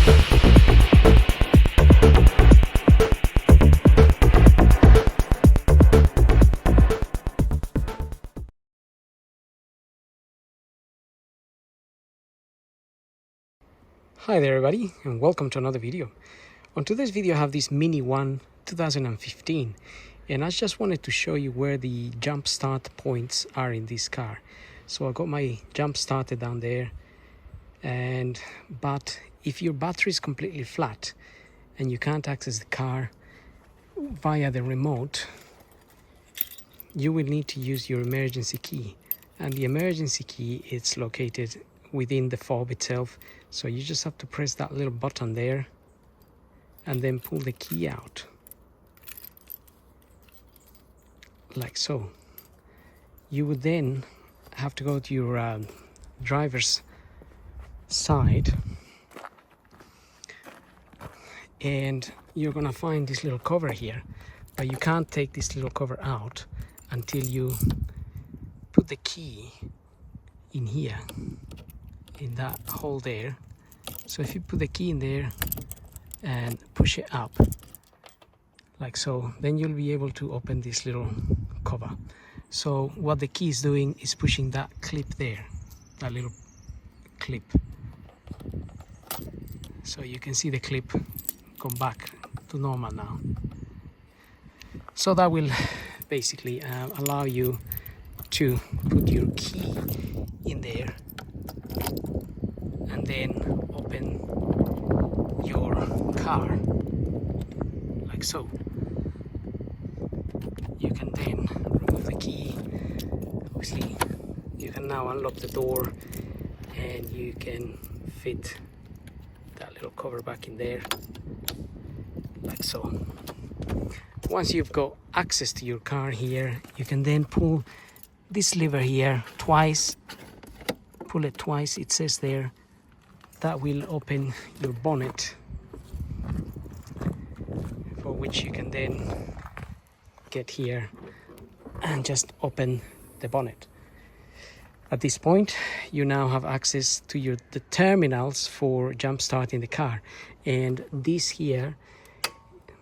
Hi there everybody, and welcome to another video. On today's video I have this Mini One 2015, and I just wanted to show you where the jump start points are in this car. So I got my jump starter down there, but if your battery is completely flat and you can't access the car via the remote, you will need to use your emergency key, and the emergency key is located within the fob itself. So you just have to press that little button there and then pull the key out like so. You would then have to go to your driver's side, and you're gonna find this little cover here, but you can't take this little cover out until you put the key in here, in that hole there. So if you put the key in there and push it up like so, then you'll be able to open this little cover. So what the key is doing is pushing that clip there, that little clip. So you can see the clip come back to normal now. So that will basically allow you to put your key in there and then open your car like so. You can then remove the key. Obviously you can now unlock the door and you can fit that little cover back in there like so. Once you've got access to your car here, you can then pull this lever here twice. Pull it twice, it says there. That will open your bonnet, for which you can then get here and just open the bonnet. At this point, you now have access to the terminals for jump starting the car, and this here,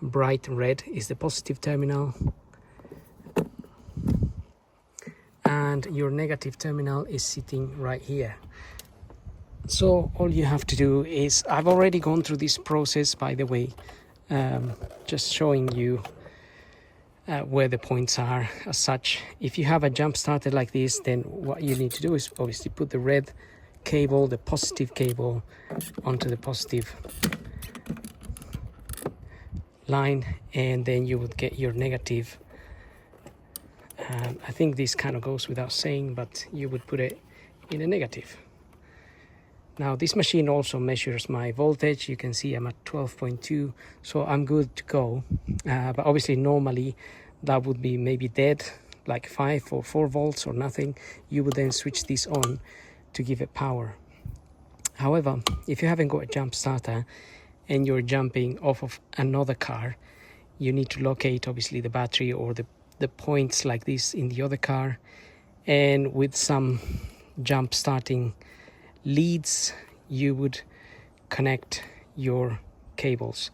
bright red, is the positive terminal, and your negative terminal is sitting right here. So all you have to do is, I've already gone through this process, by the way, just showing you where the points are as such. If you have a jump starter like this, then what you need to do is obviously put the red cable, the positive cable, onto the positive line, and then you would get your negative. I think this kind of goes without saying, but you would put it in a negative. Now this machine also measures my voltage. You can see I'm at 12.2, so I'm good to go. But obviously normally that would be maybe dead, like 5 or 4 volts or nothing. You would then switch this on to give it power. However, if you haven't got a jump starter and you're jumping off of another car, you need to locate obviously the battery or the points like this in the other car, and with some jump starting leads you would connect your cables.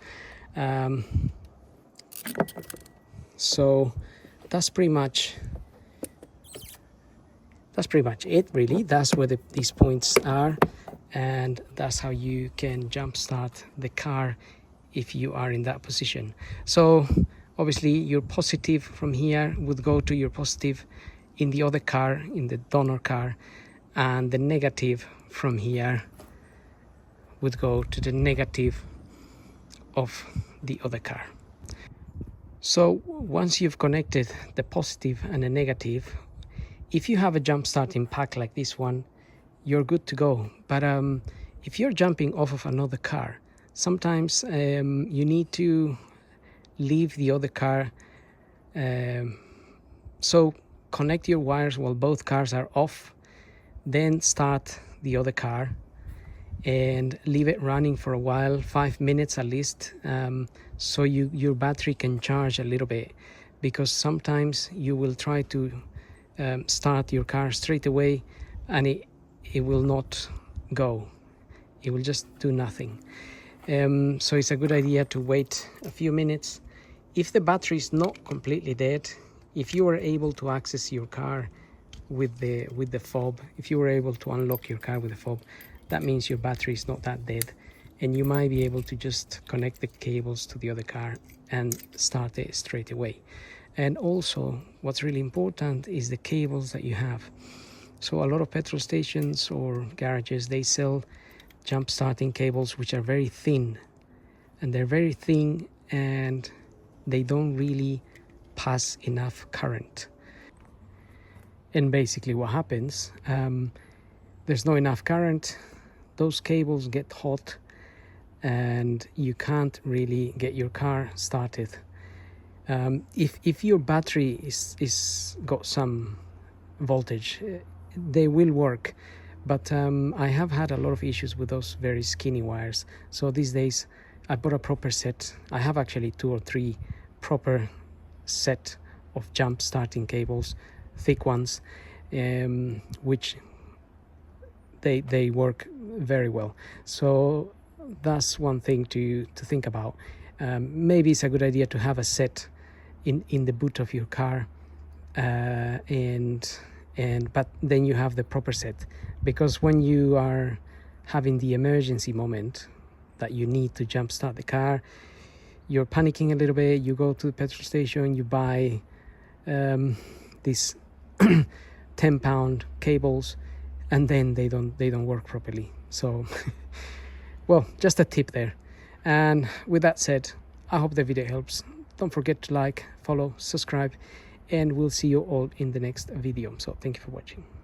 So that's pretty much it really. That's where these points are, and that's how you can jump start the car if you are in that position. So obviously your positive from here would go to your positive in the other car, in the donor car, and the negative from here would go to the negative of the other car. So once you've connected the positive and the negative, if you have a jump starting pack like this one, you're good to go. But if you're jumping off of another car, sometimes you need to leave the other car. So connect your wires while both cars are off, then start the other car and leave it running for a while, 5 minutes at least, so your battery can charge a little bit, because sometimes you will try to start your car straight away and it will not go. It will just do nothing. So it's a good idea to wait a few minutes. If the battery is not completely dead, if you are able to access your car with the fob, if you were able to unlock your car with the fob, that means your battery is not that dead, and you might be able to just connect the cables to the other car and start it straight away. And also what's really important is the cables that you have. So a lot of petrol stations or garages, they sell jump starting cables which are very thin, and they're very thin and they don't really pass enough current. And basically what happens, there's not enough current, those cables get hot, and you can't really get your car started. If your battery is got some voltage, they will work, but I have had a lot of issues with those very skinny wires. So these days I bought a proper set. I have actually 2 or 3 proper set of jump starting cables, thick ones, which they work very well. So that's one thing to think about. Maybe it's a good idea to have a set in the boot of your car, but then you have the proper set, because when you are having the emergency moment that you need to jump start the car, you're panicking a little bit, you go to the petrol station, you buy these 10-pound cables, and then they don't work properly. So well, just a tip there. And with that said, I hope the video helps. Don't forget to like, follow, subscribe, and we'll see you all in the next video. So thank you for watching.